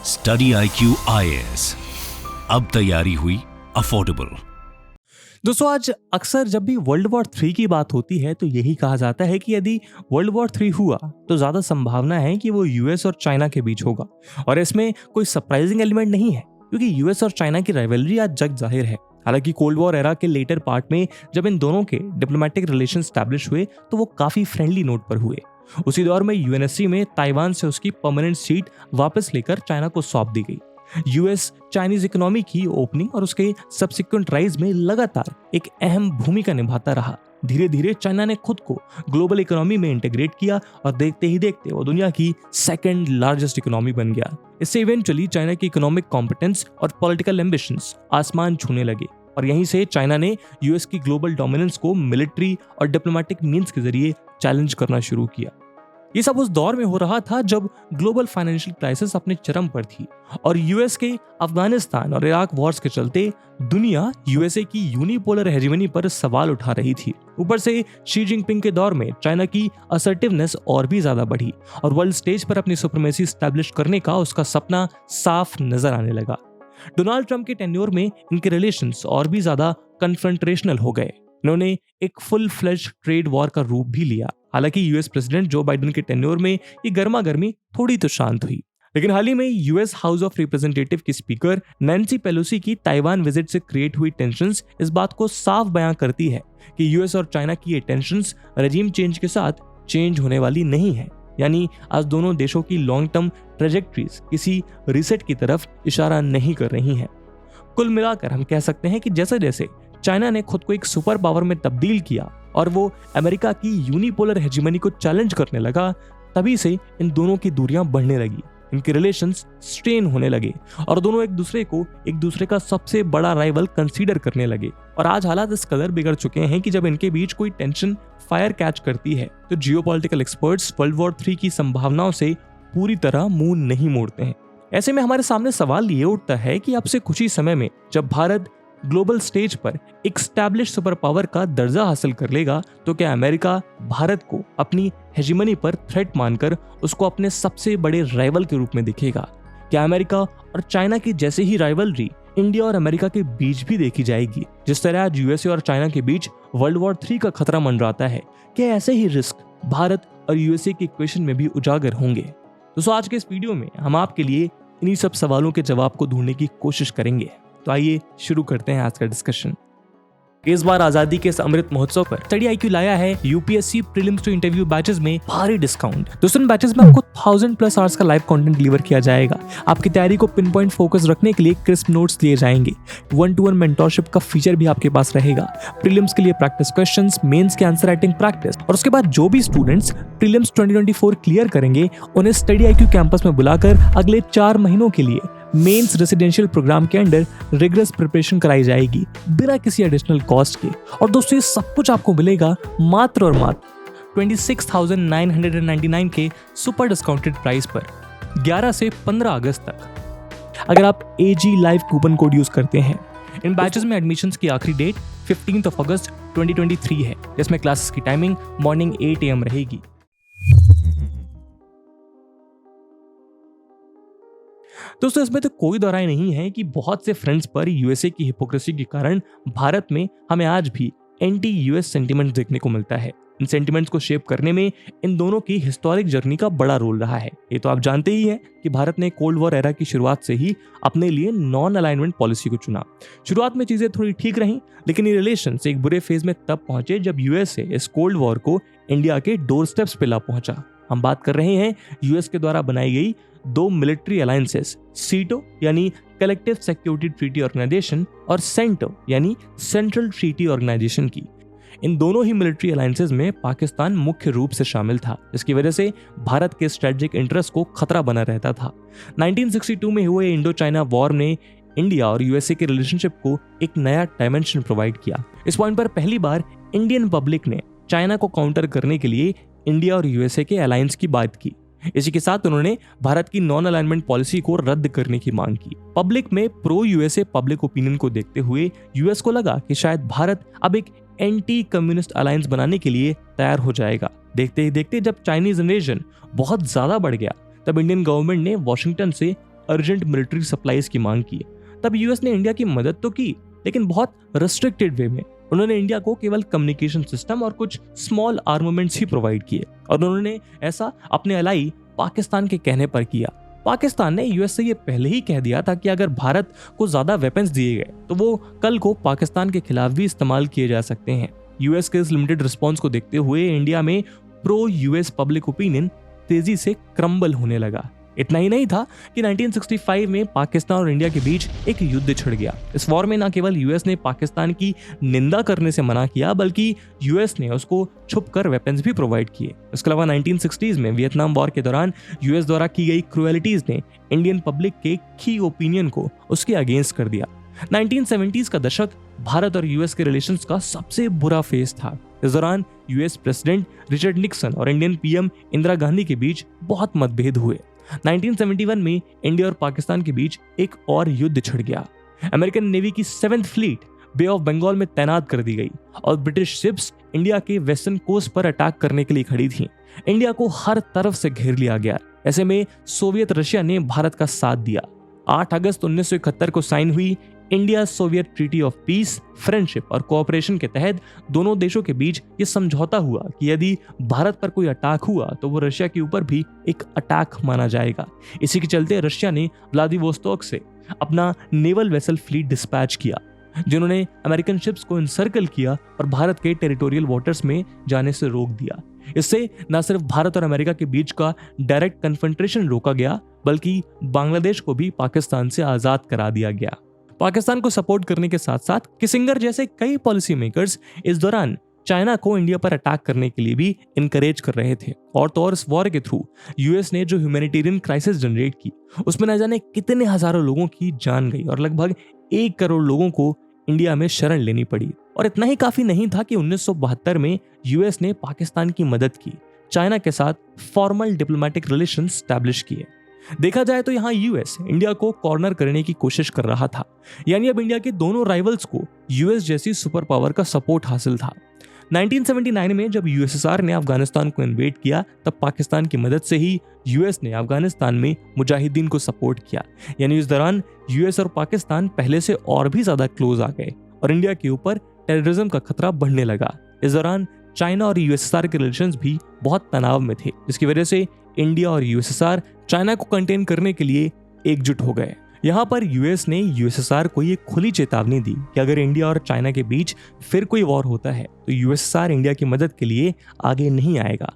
Study IQ IAS, अब तैयारी हुई अफोर्डेबल। दोस्तों, आज अक्सर जब भी वर्ल्ड वॉर 3 की बात होती है तो यही कहा जाता है कि यदि वर्ल्ड वॉर 3 हुआ तो ज़्यादा संभावना है कि वो यूएस और चाइना के बीच होगा। और इसमें कोई सरप्राइजिंग एलिमेंट नहीं है, क्योंकि यूएस और चाइना की राइवलरी आज जग जाहिर है। हालांकि कोल्ड वॉर एरा के लेटर पार्ट में जब इन दोनों के डिप्लोमेटिक रिलेशन स्टैब्लिश हुए तो वो काफ़ी फ्रेंडली नोट पर हुए। उसी दौर में यूएनएससी में ताइवान से उसकी परमानेंट सीट वापस लेकर चाइना को सौंप दी गई। यूएस चाइनीज इकोनॉमी की ओपनिंग और उसके सब्सिक्वेंट राइज में लगातार एक अहम भूमिका निभाता रहा। धीरे धीरे चाइना ने खुद को ग्लोबल इकोनॉमी में इंटीग्रेट किया और देखते ही देखते वो दुनिया की सेकंड लार्जेस्ट इकोनॉमी बन गया। इससे इवेंचुअली चाइना की इकोनॉमिक कॉम्पिटेंस और पॉलिटिकल एम्बिशंस आसमान छूने लगे और यहीं से चाइना ने यूएस की ग्लोबल डोमिनेंस को मिलिट्री और डिप्लोमेटिक मींस के जरिए चैलेंज करना शुरू किया। ये सब उस दौर में हो रहा था जब ग्लोबल फाइनेंशियल क्राइसिस अपने चरम पर थी और यूएस के अफगानिस्तान और इराक वॉर्स के चलते दुनिया यूएसए की यूनिपोलर हेजेमनी पर सवाल उठा रही थी। ऊपर से शी जिनपिंग के दौर में चाइना की असर्टिवनेस और भी ज्यादा बढ़ी और वर्ल्ड स्टेज पर अपनी सुप्रीमेसी स्टैब्लिश करने का उसका सपना साफ नजर आने लगा। डोनाल्ड ट्रंप के टेन्योर में इनके रिलेशंस और भी ज्यादा कन्फ्रंटेशनल हो गए। इन्होंने एक फुल फ्लेज ट्रेड वॉर का रूप भी लिया। हालांकि यूएस प्रेसिडेंट जो बाइडेन के टेन्योर में ये गर्मा गर्मी थोड़ी तो शांत हुई, लेकिन हाल ही में यूएस हाउस ऑफ रिप्रेजेंटेटिव की स्पीकर नैन्सी पेलोसी की ताइवान विजिट से क्रिएट हुई टेंशंस इस बात को साफ बयां करती है कि यूएस और चाइना की ये टेंशंस रेजिम चेंज के साथ चेंज होने वाली नहीं है। यानी आज दोनों देशों की लॉन्ग टर्म ट्रेजेक्ट्रीज किसी रिसेट की तरफ इशारा नहीं कर रही हैं। कुल मिलाकर हम कह सकते हैं कि जैसे जैसे चाइना ने खुद को एक सुपर पावर में तब्दील किया और वो अमेरिका की यूनिपोलर हेजेमनी को चैलेंज करने लगा, तभी से इन दोनों की दूरियां बढ़ने लगी, इनके रिलेशंस स्ट्रेन होने लगे और दोनों एक दूसरे का सबसे बड़ा राइवल कंसीडर करने लगे। और आज हालात इस कदर बिगड़ चुके हैं कि जब इनके बीच कोई टेंशन फायर कैच करती है तो जियोपॉलिटिकल एक्सपर्ट्स वर्ल्ड वॉर 3 की संभावनाओं से पूरी तरह मुंह नहीं मोड़ते हैं। ऐसे में हमारे सामने सवाल ये उठता है कि अब से कुछ ही समय में जब भारत ग्लोबल स्टेज पर एक स्टैब्लिश सुपर पावर का दर्जा हासिल कर लेगा तो क्या अमेरिका भारत को अपनी हेजेमनी पर थ्रेट मानकर उसको अपने सबसे बड़े राइवल के रूप में दिखेगा? क्या अमेरिका और चाइना की जैसे ही राइवलरी इंडिया और अमेरिका के बीच भी देखी जाएगी? जिस तरह आज यूएसए और चाइना के बीच वर्ल्ड वॉर 3 का खतरा मंडराता है, क्या ऐसे ही रिस्क भारत और यूएसए की इक्वेशन में भी उजागर होंगे? दोस्तों, आज के इस वीडियो में हम आपके लिए इन्हीं सब सवालों के जवाब को ढूंढने की कोशिश करेंगे। तो आइए शुरू करते हैं आज का डिस्कशन। इस बार आजादी के इस अमृत महोत्सव पर स्टडी IQ लाया है UPSC prelims to interview batches में भारी डिस्काउंट। दोस्तों, इन बैचेस में आपको 1000+ आवर्स का लाइव कंटेंट डिलीवर किया जाएगा। आपकी तैयारी को पिन पॉइंट फोकस रखने के लिए क्रिस्प नोट्स दिए जाएंगे। 1-to-1 मेंटरशिप का फीचर भी आपके पास रहेगा। प्रीलिम्स के लिए प्रैक्टिस क्वेश्चंस, मेंस के आंसर राइटिंग प्रैक्टिस और उसके बाद जो भी स्टूडेंट्स प्रीलिम्स 2024 क्लियर करेंगे उन्हें स्टडी IQ कैंपस में बुलाकर अगले 4 महीनों के लिए मेंस रेसिडेंशियल प्रोग्राम के अंडर रिगरस प्रिपरेशन कराई जाएगी बिना किसी एडिशनल कॉस्ट के। और दोस्तों, ये सब कुछ आपको मिलेगा मात्र और मात्र 26,999 के सुपर डिस्काउंटेड प्राइस पर 11 से 15 अगस्त तक, अगर आप AG live coupon code use करते हैं। इन बैचेस में एडमिशंस की आखिरी डेट 15 अगस्त 2023 है, जिसमें क्लासेस की टाइमिंग मॉर्निंग 8 AM रहेगी। दोस्तों, इसमें तो कोई दो राय नहीं है कि बहुत से फ्रेंड्स पर यूएसए की हिपोक्रेसी के कारण भारत में हमें आज भी एंटी यूएस सेंटिमेंट देखने को मिलता है। इन सेंटिमेंट्स को शेप करने में इन दोनों की हिस्टोरिक जर्नी का बड़ा रोल रहा है। ये तो आप जानते ही हैं कि भारत ने कोल्ड वॉर एरा की शुरुआत से ही अपने लिए नॉन अलाइनमेंट पॉलिसी को चुना। शुरुआत में चीजें थोड़ी ठीक रहीं, लेकिन ये रिलेशंस एक बुरे फेज में तब पहुंचे जब यूएसए इस कोल्ड वॉर को इंडिया के डोर स्टेप्स पे ला पहुंचा। हम बात कर रहे हैं यूएस के द्वारा बनाई गई 2 मिलिट्री अलायंसेस, सीटो यानी कलेक्टिव सिक्योरिटी ट्रीटी ऑर्गेनाइजेशन और सेंटो यानी सेंट्रल ट्रीटी ऑर्गेनाइजेशन की। इन दोनों ही मिलिट्री अलायंसेस में पाकिस्तान मुख्य रूप से शामिल था, जिसकी वजह से भारत के स्ट्रेटेजिक इंटरेस्ट को खतरा बना रहता था। 1962 में हुए इंडो चाइना वॉर ने इंडिया और यूएसए के रिलेशनशिप को एक नया डायमेंशन प्रोवाइड किया। इस पॉइंट पर पहली बार इंडियन पब्लिक ने चाइना को काउंटर करने के लिए इंडिया और यूएसए के अलायंस की बात की। इसी के साथ उन्होंने भारत की नॉन अलाइनमेंट पॉलिसी को रद्द करने की मांग की। पब्लिक में प्रो यूएसए पब्लिक ओपिनियन को देखते हुए यूएस को लगा कि शायद भारत अब एक एंटी कम्युनिस्ट अलायंस बनाने के लिए तैयार हो जाएगा। देखते ही देखते जब चाइनीज इन्वेजन बहुत ज्यादा बढ़ गया, तब इंडियन गवर्नमेंट ने वॉशिंगटन से अर्जेंट मिलिट्री सप्लाईज की मांग की। तब यूएस ने इंडिया की मदद तो की, लेकिन बहुत रिस्ट्रिक्टेड वे में। उन्होंने इंडिया को केवल कम्युनिकेशन सिस्टम और कुछ स्मॉल आर्मामेंट्स ही प्रोवाइड किए, और उन्होंने ऐसा अपने अलाई पाकिस्तान के कहने पर किया। पाकिस्तान ने यूएस से ये पहले ही कह दिया था कि अगर भारत को ज्यादा वेपन्स दिए गए तो वो कल को पाकिस्तान के खिलाफ भी इस्तेमाल किए जा सकते हैं। यूएस के इस लिमिटेड रिस्पॉन्स को देखते हुए इंडिया में प्रो यूएस पब्लिक ओपिनियन तेजी से क्रम्बल होने लगा। इतना ही नहीं था कि 1965 में पाकिस्तान और इंडिया के बीच एक युद्ध छिड़ गया। इस वॉर में न केवल यूएस ने पाकिस्तान की निंदा करने से मना किया, बल्कि यूएस ने उसको छुपकर वेपन्स भी प्रोवाइड किए। इसके अलावा 1960s में वियतनाम वॉर के दौरान यूएस द्वारा की गई क्रुएलिटीज ने इंडियन पब्लिक के की ओपिनियन को उसके अगेंस्ट कर दिया। 1970s का दशक भारत और यूएस के रिलेशंस का सबसे बुरा फेज था। इस दौरान यूएस प्रेसिडेंट रिचर्ड निक्सन और इंडियन पीएम इंदिरा गांधी के बीच बहुत मतभेद हुए। 1971 में इंडिया और पाकिस्तान के बीच एक और युद्ध छिड़ गया। अमेरिकन नेवी की 7th fleet bay of Bengal में तैनात कर दी गई और ब्रिटिश शिप्स इंडिया के वेस्टर्न कोस्ट पर अटैक करने के लिए खड़ी थीं। इंडिया को हर तरफ से घेर लिया गया। ऐसे में सोवियत रशिया ने भारत का साथ दिया। 8 अगस्त 1971 को साइन हुई India Soviet treaty of peace, friendship और कोऑपरेशन के तहत दोनों देशों के बीच ये समझौता हुआ कि यदि भारत पर कोई अटैक हुआ तो वो रशिया के ऊपर भी एक अटैक माना जाएगा। इसी के चलते रशिया ने व्लादिवोस्तोक से अपना नेवल वेसल फ्लीट डिस्पैच किया, जिन्होंने अमेरिकन शिप्स को इनसर्कल किया और भारत के टेरिटोरियल वाटर्स में जाने से रोक दिया। इससे न सिर्फ भारत और अमेरिका के बीच का डायरेक्ट कन्फ्रंटेशन रोका गया, बल्कि बांग्लादेश को भी पाकिस्तान से आजाद करा दिया गया। पाकिस्तान को सपोर्ट करने के साथ साथ किसिंगर जैसे कई पॉलिसी मेकर्स इस दौरान चाइना को इंडिया पर अटैक करने के लिए भी इनकरेज कर रहे थे। और तो और इस वॉर के थ्रू यूएस ने जो ह्यूमैनिटेरियन क्राइसिस जनरेट की, उसमें न जाने कितने हजारों लोगों की जान गई और लगभग 1 करोड़ लोगों को इंडिया में शरण लेनी पड़ी। और इतना ही काफी नहीं था कि 1972 में यूएस ने पाकिस्तान की मदद की, चाइना के साथ फॉर्मल डिप्लोमेटिक रिलेशन स्टैब्लिश किए। देखा जाए तो यहाँ यूएस इंडिया को कॉर्नर करने की कोशिश कर रहा था, यानी अब इंडिया के दोनों राइवल्स को यूएस जैसी सुपर पावर का सपोर्ट हासिल था। 1979 में जब यूएसएसआर ने अफगानिस्तान को इन्वेड किया, तब पाकिस्तान की मदद से ही यूएस ने अफगानिस्तान में मुजाहिदीन को सपोर्ट किया। यानी इस दौरान यूएस और पाकिस्तान पहले से और भी ज्यादा क्लोज आ गए और इंडिया के ऊपर टेररिज्म का खतरा बढ़ने लगा। इस दौरान चाइना और यूएसएसआर के रिलेशंस भी बहुत तनाव में थे, जिसकी वजह से इंडिया और यूएसएसआर चाइना को कंटेन करने के लिए एकजुट हो गए। यहाँ पर यूएस ने यूएसएसआर को ये खुली चेतावनी दी कि अगर इंडिया और चाइना के बीच फिर कोई वॉर होता है तो यूएसएसआर इंडिया की मदद के लिए आगे नहीं आएगा।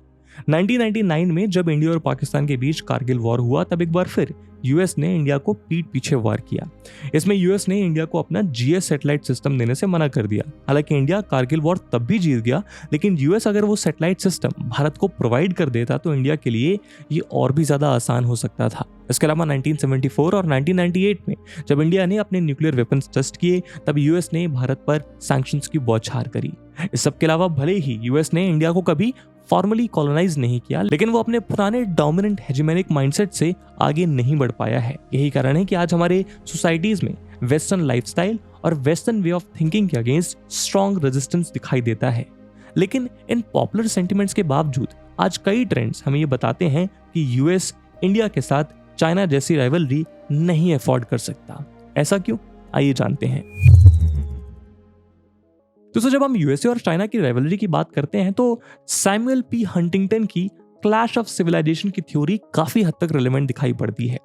1999 में जब इंडिया और पाकिस्तान के बीच कारगिल वॉर हुआ, तब एक बार फिर यूएस ने इंडिया को पीठ पीछे वार किया। इसमें यूएस ने इंडिया को अपना जीएस सैटेलाइट सिस्टम देने से मना कर दिया। हालांकि इंडिया कारगिल वॉर तब भी जीत गया, लेकिन यूएस अगर वो सैटेलाइट सिस्टम भारत को प्रोवाइड कर देता तो इंडिया के लिए ये और भी ज्यादा आसान हो सकता था। इसके अलावा 1974 और 1998 में जब इंडिया ने अपने न्यूक्लियर वेपन्स टेस्ट किए, तब यूएस ने भारत पर सैंक्शंस की बौछार करी। इस सब के अलावा भले ही यूएस ने इंडिया को कभी फॉर्मली कॉलोनाइज नहीं किया, लेकिन वो अपने पुराने डोमिनेंट हेजेमोनिक माइंडसेट से आगे नहीं बढ़ पाया है। यही कारण है कि आज हमारे सोसाइटीज में वेस्टर्न लाइफस्टाइल और वेस्टर्न वे ऑफ थिंकिंग के अगेंस्ट स्ट्रॉन्ग रेजिस्टेंस दिखाई देता है। लेकिन इन पॉपुलर सेंटिमेंट्स के बावजूद आज कई ट्रेंड्स हमें ये बताते हैं कि यूएस इंडिया के साथ चाइना जैसी राइवलरी नहीं अफोर्ड कर सकता। ऐसा क्यों? आइए जानते हैं। दोस्तों, जब हम यूएसए और चाइना की राइवलरी की बात करते हैं तो सैमुअल पी हंटिंगटन की क्लैश ऑफ सिविलाइजेशन की थ्योरी काफी हद तक रिलेवेंट दिखाई पड़ती है।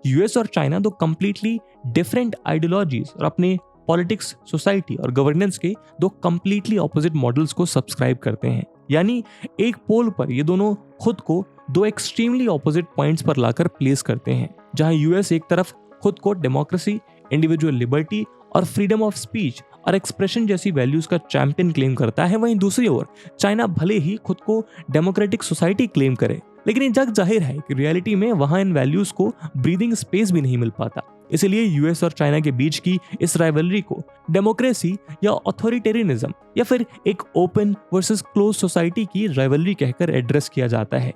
यूएस और चाइना दो कंप्लीटली डिफरेंट आइडियोलॉजीज और अपने पॉलिटिक्स, सोसाइटी और गवर्नेंस के दो कंप्लीटली ऑपोजिट मॉडल्स को सब्सक्राइब करते हैं। यानी एक पोल पर ये दोनों खुद को दो एक्सट्रीमली ऑपोजिट पॉइंट्स पर लाकर प्लेस करते हैं। जहां यूएस एक तरफ खुद को डेमोक्रेसी, इंडिविजुअल लिबर्टी और फ्रीडम ऑफ स्पीच और एक्सप्रेशन जैसी वैल्यूज का चैंपियन क्लेम करता है, वहीं दूसरी ओर चाइना भले ही खुद को डेमोक्रेटिक सोसाइटी क्लेम करे, लेकिन ये जग जाहिर है कि रियलिटी में वहां इन वैल्यूज को ब्रीदिंग स्पेस भी नहीं मिल पाता। इसलिए यूएस और चाइना के बीच की इस राइवलरी को डेमोक्रेसी या ऑथोरिटेरियनिज्म या फिर एक ओपन वर्सेस क्लोज सोसाइटी की राइवलरी कहकर एड्रेस किया जाता है।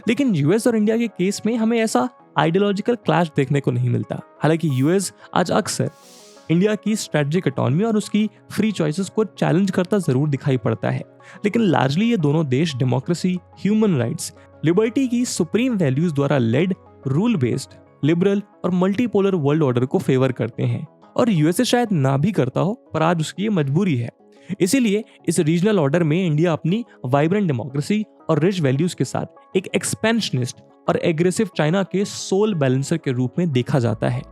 लेकिन यूएस और इंडिया के केस में हमें ऐसा आइडियोलॉजिकल क्लैश देखने को नहीं मिलता। हालांकि यूएस आज अक्सर इंडिया की स्ट्रेटेजिक ऑटोनॉमी और उसकी फ्री चॉइसेस को चैलेंज करता जरूर दिखाई पड़ता है, लेकिन लार्जली ये दोनों देश डेमोक्रेसी, ह्यूमन राइट्स, लिबर्टी की सुप्रीम वैल्यूज द्वारा लेड रूल बेस्ड लिबरल और मल्टीपोलर वर्ल्ड ऑर्डर को फेवर करते हैं और यूएसए शायद ना भी करता हो, पर आज उसकी ये मजबूरी है। इसीलिए इस रीजनल ऑर्डर में इंडिया अपनी वाइब्रेंट डेमोक्रेसी और रिच वैल्यूज के साथ एक एक्सपेंशनिस्ट और एग्रेसिव चाइना के सोल बैलेंसर के रूप में देखा जाता है।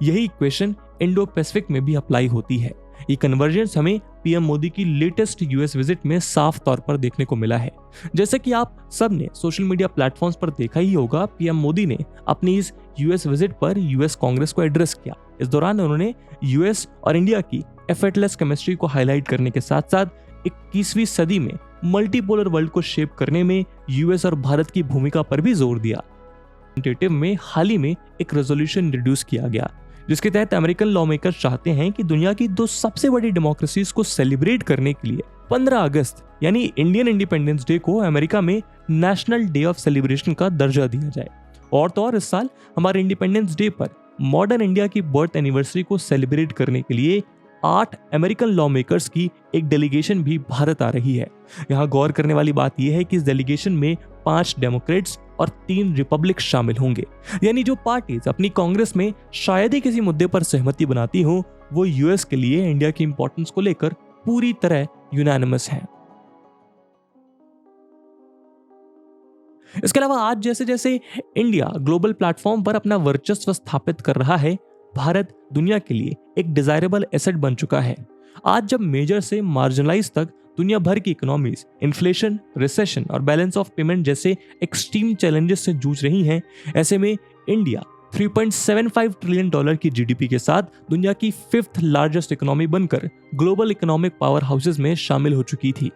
यही इक्वेशन इंडो पैसिफिक में भी अप्लाई होती है। ये कन्वर्जेंस हमें पीएम मोदी की लेटेस्ट यूएस विजिट में साफ तौर पर देखने को मिला है। जैसे कि आप सब ने सोशल मीडिया प्लेटफॉर्म्स पर देखा ही होगा, पीएम मोदी ने अपनी इस यूएस विजिट पर यूएस कांग्रेस को एड्रेस किया। इस दौरान उन्होंने यूएस और इंडिया की एफर्टलेस केमिस्ट्री को हाईलाइट करने के साथ साथ 21वीं सदी में मल्टीपोलर वर्ल्ड को शेप करने में यूएस और भारत की भूमिका पर भी जोर दिया। में हाल ही में एक रेजोल्यूशन इंट्रोड्यूस किया गया जिसके तहत अमेरिकन लॉ मेकर्स चाहते हैं कि दुनिया की 2 सबसे बड़ी डेमोक्रेसीज को सेलिब्रेट करने के लिए 15 अगस्त यानी इंडियन इंडिपेंडेंस डे को अमेरिका में नेशनल डे ऑफ सेलिब्रेशन का दर्जा दिया जाए। और तो और इस साल हमारे इंडिपेंडेंस डे पर मॉडर्न इंडिया की बर्थ एनिवर्सरी को सेलिब्रेट करने के लिए 8 अमेरिकन लॉ मेकर्स की एक डेलीगेशन भी भारत आ रही है। यहाँ गौर करने वाली बात यह है कि इस डेलीगेशन में 5 डेमोक्रेट्स और 3 रिपब्लिक शामिल होंगे। यानी जो पार्टीज अपनी कांग्रेस में शायद ही किसी मुद्दे पर सहमति बनाती हो, वो यूएस के लिए इंडिया की इंपॉर्टेंस को लेकर पूरी तरह यूनानिमस हैं। इसके अलावा आज जैसे जैसे इंडिया ग्लोबल प्लेटफॉर्म पर अपना वर्चस्व स्थापित कर रहा है, भारत दुनिया के लिए एक डिजायरेबल एसेट बन चुका है। आज जब मेजर से मार्जिनलाइज तक दुनिया भर की इकोनॉमीज इन्फ्लेशन, रिसेशन और बैलेंस ऑफ पेमेंट जैसे एक्सट्रीम चैलेंजेस से जूझ रही हैं, ऐसे में इंडिया $3.75 ट्रिलियन की जीडीपी के साथ दुनिया की 5th लार्जेस्ट इकोनॉमी बनकर ग्लोबल इकोनॉमिक पावर हाउसेज में शामिल हो चुकी थी।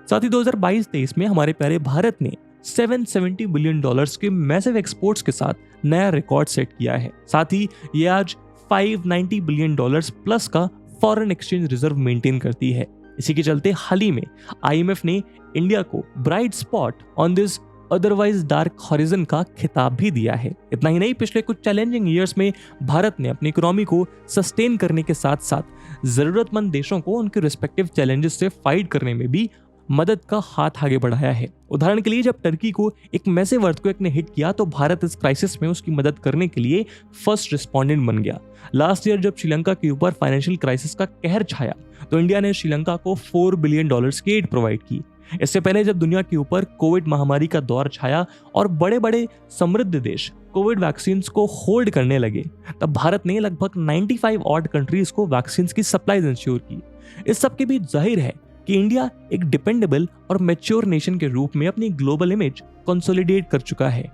साथ ही 2022-23 में हमारे प्यारे भारत ने $770 बिलियन के मैसिव एक्सपोर्ट्स के साथ नया रिकॉर्ड सेट किया है। साथ ही ये आज $590 बिलियन प्लस का फॉरेन एक्सचेंज रिजर्व मेंटेन करती है। इसी के चलते हाल ही में आईएमएफ ने इंडिया को bright spot on this otherwise dark horizon का खिताब भी दिया है। इतना ही नहीं, पिछले कुछ चैलेंजिंग ईयर्स में भारत ने अपनी इकोनॉमी को सस्टेन करने के साथ साथ जरूरतमंद देशों को उनके रिस्पेक्टिव चैलेंजेस से फाइट करने में भी मदद का हाथ आगे बढ़ाया है। उदाहरण के लिए जब टर्की को एक मैसिव अर्थक्वेक ने हिट किया तो भारत इस क्राइसिस में उसकी मदद करने के लिए फर्स्ट रिस्पोंडेंट बन गया। लास्ट ईयर जब श्रीलंका के ऊपर फाइनेंशियल क्राइसिस का कहर छाया तो इंडिया ने श्रीलंका को $4 बिलियन की एड प्रोवाइड की। इससे पहले जब दुनिया के ऊपर कोविड महामारी का दौर छाया और बड़े बड़े समृद्ध देश कोविड वैक्सीन को होल्ड करने लगे, तब भारत ने लगभग 95 ऑड कंट्रीज को वैक्सीन की सप्लाईज इंश्योर की। इस सब के बीच जाहिर है कि इंडिया एक डिपेंडेबल और मैच्योर नेशन के रूप में अपनी ग्लोबल इमेज कंसोलिडेट कर चुका है।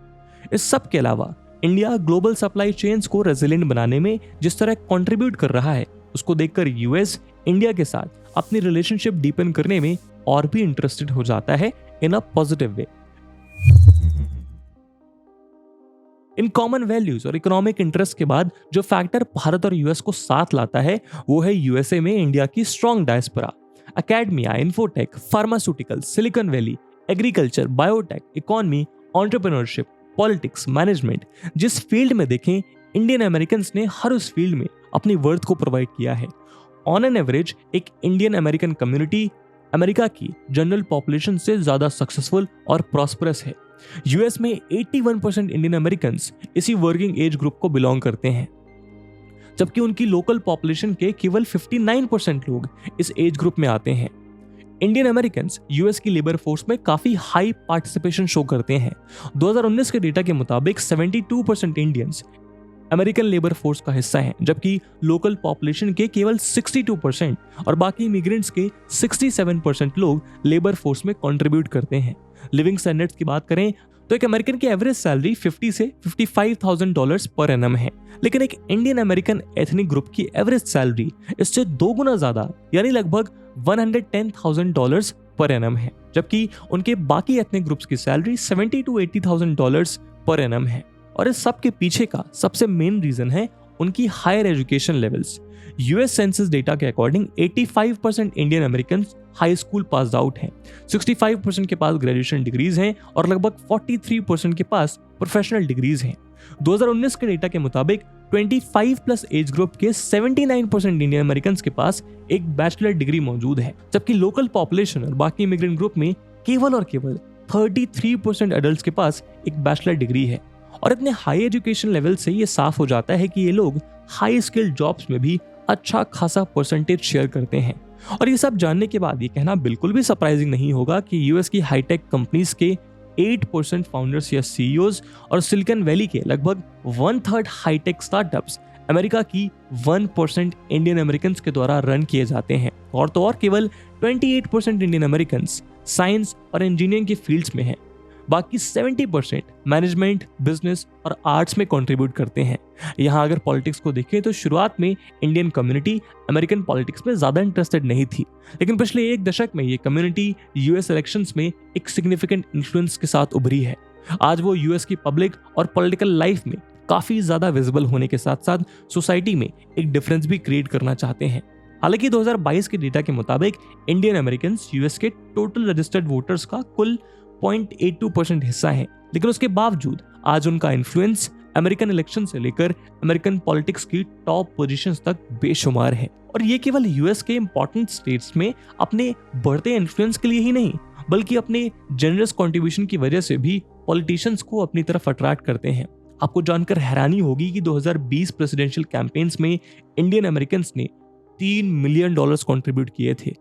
इस सब के अलावा इंडिया ग्लोबल सप्लाई चेन्स को रेजिलिएंट बनाने में जिस तरह कंट्रीब्यूट कर रहा है, उसको देखकर यूएस इंडिया के साथ अपनी रिलेशनशिप डीपन करने में और भी इंटरेस्टेड हो जाता है in a positive way. In common values और इकोनॉमिक इंटरेस्ट के बाद जो फैक्टर भारत और यूएस को साथ लाता है वो है यूएसए में इंडिया की strong diaspora. Academia, infotech, pharmaceutical, silicon valley, agriculture, biotech, economy, entrepreneurship, politics, management, जिस फील्ड में देखें इंडियन अमेरिकन ने हर उस फील्ड में अपनी वर्थ को प्रोवाइड किया है। ऑन एन एवरेज एक इंडियन अमेरिकन कम्युनिटी अमेरिका की जनरल पॉपुलेशन से ज्यादा सक्सेसफुल और प्रॉस्परस है। यूएस में 81% इंडियन अमेरिकन इसी वर्किंग एज ग्रुप को बिलोंग करते हैं, जबकि उनकी लोकल पॉपुलेशन के केवल 59% लोग इस एज ग्रुप में आते हैं। इंडियन अमेरिकन यूएस की लेबर फोर्स में काफी हाई पार्टिसिपेशन शो करते हैं। 2019 के डेटा के मुताबिक 72% इंडियंस अमेरिकन लेबर फोर्स का हिस्सा हैं, जबकि लोकल पॉपुलेशन के केवल 62% और बाकी इमिग्रेंट्स के 67% लोग लेबर फोर्स में कंट्रीब्यूट करते हैं। लिविंग स्टैंडर्ड्स की बात करें तो एक अमेरिकन की एवरेज सैलरी $50,000 से $55,000 पर एनम है, लेकिन एक इंडियन अमेरिकन एथनिक ग्रुप की एवरेज सैलरी इससे 2 गुना ज्यादा यानी लगभग $110,000 पर एनम है, जबकि उनके बाकी एथनिक ग्रुप्स की सैलरी $70,000 to $80,000 पर एनम है। और इस सब के पीछे का सबसे मेन रीजन है उनकी higher education levels. US census data के according 85% Indian American high school pass out हैं, 65% के पास ग्रेजुएशन डिग्रीज हैं और लगभग 43% के पास प्रोफेशनल डिग्रीज हैं। 2019 के डेटा के मुताबिक 25+ एज ग्रुप के 79% इंडियन अमेरिकन के पास एक बैचलर डिग्री मौजूद है, जबकि लोकल पॉपुलेशन और बाकी इमिग्रेंट ग्रुप में केवल और केवल 33% एडल्ट्स के पास एक बैचलर डिग्री है। और इतने हाई एजुकेशन लेवल से ये साफ हो जाता है कि ये लोग हाई स्किल्ड जॉब्स में भी अच्छा खासा परसेंटेज शेयर करते हैं। और ये सब जानने के बाद ये कहना बिल्कुल भी सरप्राइजिंग नहीं होगा कि यूएस की हाईटेक कंपनीज के 8% फाउंडर्स या सीईओज और सिलिकॉन वैली के लगभग 1/3 हाईटेक स्टार्टअप्स अमेरिका की 1% इंडियन अमेरिकन के द्वारा रन किए जाते हैं। और तो और केवल 28% इंडियन अमेरिकन साइंस और इंजीनियरिंग की फील्ड्स में हैं। बाकी 70% मैनेजमेंट, बिजनेस और आर्ट्स में कंट्रीब्यूट करते हैं। यहाँ अगर पॉलिटिक्स को देखें तो शुरुआत में इंडियन कम्युनिटी अमेरिकन पॉलिटिक्स में ज्यादा इंटरेस्टेड नहीं थी, लेकिन पिछले एक दशक में ये कम्युनिटी यूएस इलेक्शंस में एक सिग्निफिकेंट इन्फ्लुएंस के साथ उभरी है। आज वो यूएस की पब्लिक और पॉलिटिकल लाइफ में काफी ज्यादा विजिबल होने के साथ साथ सोसाइटी में एक डिफरेंस भी क्रिएट करना चाहते हैं। हालांकि 2022 के डेटा के मुताबिक इंडियन अमेरिकन यूएस के टोटल रजिस्टर्ड वोटर्स का कुल 0.82% हिस्सा है, लेकिन उसके बावजूद आज उनका इन्फ्लुएंस अमेरिकन इलेक्शन से लेकर अमेरिकन पॉलिटिक्स की टॉप पोजीशंस तक बेशुमार है। और ये केवल यूएस के इंपॉर्टेंट स्टेट्स में अपने बढ़ते इन्फ्लुएंस के लिए ही नहीं, बल्कि अपने जनरस कंट्रीब्यूशन की वजह से भी पॉलिटिशियंस को अपनी तरफ अट्रैक्ट करते हैं। आपको जानकर हैरानी होगी कि 2020 प्रेसिडेंशियल कैंपेन्स में इंडियन अमेरिकन ने $3 मिलियन कंट्रीब्यूट किए थे।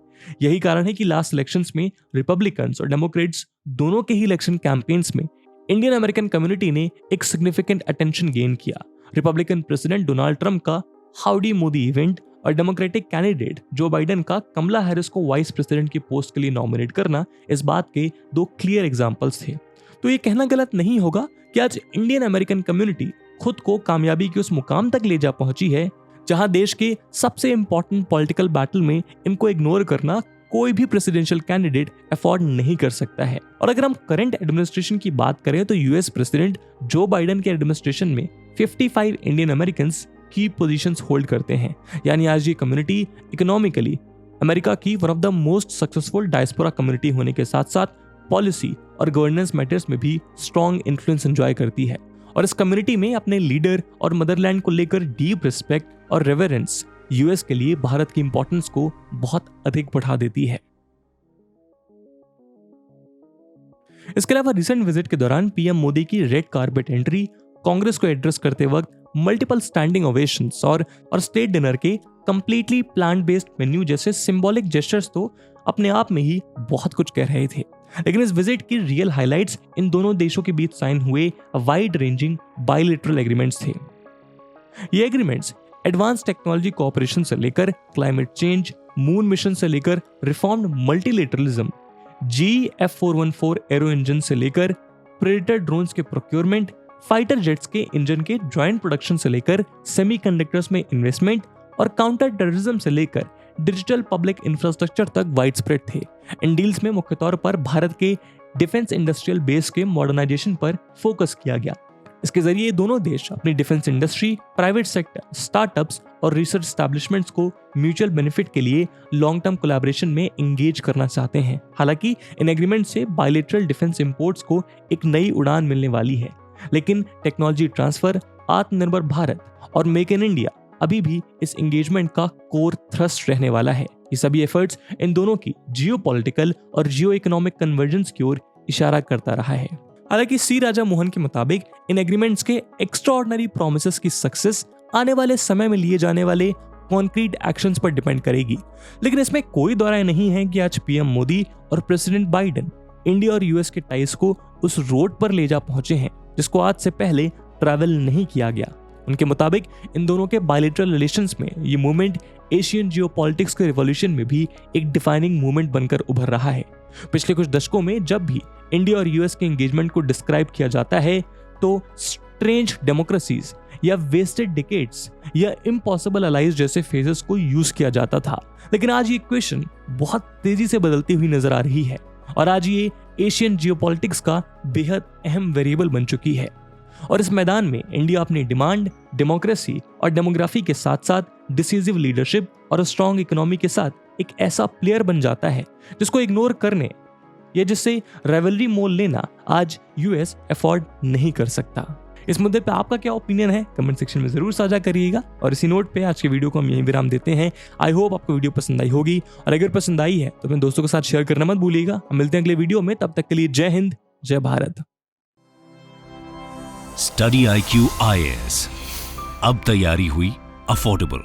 यही कारण है कि लास्ट इलेक्शंस में रिपब्लिकन्स और डेमोक्रेट्स दोनों के ही इलेक्शन कैंपेन्स में इंडियन अमेरिकन कम्युनिटी ने एक सिग्निफिकेंट अटेंशन गेन किया। रिपब्लिकन प्रेसिडेंट डोनाल्ड ट्रंप का हाउडी मोदी इवेंट और डेमोक्रेटिक कैंडिडेट जो बाइडेन का कमला हैरिस को वाइस प्रेसिडेंट की पोस्ट के लिए नॉमिनेट करना इस बात के दो क्लियर एग्जाम्पल्स थे। तो ये कहना गलत नहीं होगा कि आज इंडियन अमेरिकन कम्युनिटी खुद को कामयाबी के उस मुकाम तक ले जा पहुंची है जहां देश के सबसे इंपॉर्टेंट पॉलिटिकल बैटल में इनको इग्नोर करना कोई भी प्रेसिडेंशियल कैंडिडेट अफोर्ड नहीं कर सकता है। और अगर हम करंट एडमिनिस्ट्रेशन की बात करें तो यूएस प्रेसिडेंट जो बाइडेन के एडमिनिस्ट्रेशन में 55 इंडियन अमेरिकन की पोजीशंस होल्ड करते हैं। यानी आज ये कम्युनिटी इकोनॉमिकली अमेरिका की one of the most successful diaspora community होने के साथ साथ पॉलिसी और गवर्नेंस मैटर्स में भी स्ट्रॉन्ग इन्फ्लुएंस एंजॉय करती है। और इस कम्युनिटी में अपने लीडर और मदरलैंड को लेकर डीप रिस्पेक्ट और रेवरेंस यूएस के लिए भारत की इंपॉर्टेंस को बहुत अधिक बढ़ा देती है। इसके अलावा रिसेंट विजिट के दौरान पीएम मोदी की रेड कारपेट एंट्री, कांग्रेस को एड्रेस करते वक्त मल्टीपल स्टैंडिंग ओवेशंस और स्टेट डिनर के कंप्लीटली प्लांट बेस्ड मेन्यू जैसे सिंबॉलिक जेस्चर्स तो अपने आप में ही बहुत कुछ कह रहे थे। लेकिन इस विजिट की रियल हाइलाइट्स इन दोनों देशों के बीच साइन हुए वाइड रेंजिंग बायलैटरल एग्रीमेंट्स थे। ये एग्रीमेंट्स एडवांस टेक्नोलॉजी कोऑपरेशन से लेकर क्लाइमेट चेंज, मून मिशन से लेकर reformed multilateralism, GF414 arrow engine से लेकर प्रेडेटर ड्रोन्स के प्रोक्योरमेंट, फाइटर जेट्स के इंजन के ज्वाइंट प्रोडक्शन से लेकर सेमीकंडक्टर्स में इन्वेस्टमेंट और काउंटर टेररिज्म से लेकर डिजिटल पब्लिक इंफ्रास्ट्रक्चर तक वाइड स्प्रेड थे। इन डील्स में मुख्य तौर पर भारत के डिफेंस इंडस्ट्रियल बेस के मॉडर्नाइजेशन पर फोकस किया गया। इसके जरिए दोनों देश अपनी defence industry, private sector, startups और रिसर्च एस्टैब्लिशमेंट्स को म्यूचुअल बेनिफिट के लिए लॉन्ग टर्म कोलैबोरेशन में एंगेज करना चाहते हैं। हालांकि इन एग्रीमेंट से बायलैटरल डिफेंस इंपोर्ट्स को एक नई उड़ान मिलने वाली है, लेकिन टेक्नोलॉजी ट्रांसफर, आत्मनिर्भर भारत और मेक इन इंडिया अभी भी इस एंगेजमेंट का कोर थ्रस्ट रहने वाला है। ये सभी एफर्ट्स इन दोनों की जियोपॉलिटिकल और जियो इकोनॉमिक कन्वर्जेंस की ओर इशारा करता रहा है। हालांकि सी राजा मोहन के मुताबिक इन एग्रीमेंट्स के एक्स्ट्राऑर्डिनरी प्रोमिसेस की सक्सेस आने वाले समय में लिए जाने वाले कॉन्क्रीट एक्शंस पर डिपेंड करेगी। लेकिन इसमें कोई दो राय नहीं है कि आज पीएम मोदी और प्रेसिडेंट बाइडेन इंडिया और यूएस के टाइज को उस रोड पर ले जा पहुंचे हैं जिसको आज से पहले ट्रैवल नहीं किया गया। उनके मुताबिक इन दोनों के बायलैटरल रिलेशंस में ये मूवमेंट एशियन जियोपॉलिटिक्स के रिवॉल्यूशन में भी एक डिफाइनिंग मूवमेंट बनकर उभर रहा है। पिछले कुछ दशकों में जब भी इंडिया और यूएस के एंगेजमेंट को डिस्क्राइब किया जाता है तो स्ट्रेंज डेमोक्रेसीज या वेस्टेड डिकेड्स या इम्पॉसिबल अलाइज जैसे फेजेस को यूज किया जाता था। लेकिन आज ये इक्वेशन बहुत तेजी से बदलती हुई नजर आ रही है और आज ये एशियन जियोपॉलिटिक्स का बेहद अहम वेरिएबल बन चुकी है। और इस मैदान में इंडिया अपनी डिमांड, डेमोक्रेसी और डेमोग्राफी के साथ साथ डिसीजिव लीडरशिप और स्ट्रॉन्ग इकोनॉमी के साथ एक ऐसा प्लेयर बन जाता है जिसको इग्नोर करने या जिससे राइवलरी मोल लेना आज यूएस अफोर्ड नहीं कर सकता। इस मुद्दे पे आपका क्या ओपिनियन है कमेंट सेक्शन में जरूर साझा करिएगा। और इसी नोट पे आज के वीडियो को हम यहीं विराम देते हैं। आई होप आपको वीडियो पसंद आई होगी और अगर पसंद आई है तो अपने दोस्तों के साथ शेयर करना मत भूलिएगा। हम मिलते हैं अगले वीडियो में, तब तक के लिए जय हिंद, जय भारत। स्टडी IQ IAS, अब तैयारी हुई अफोर्डेबल।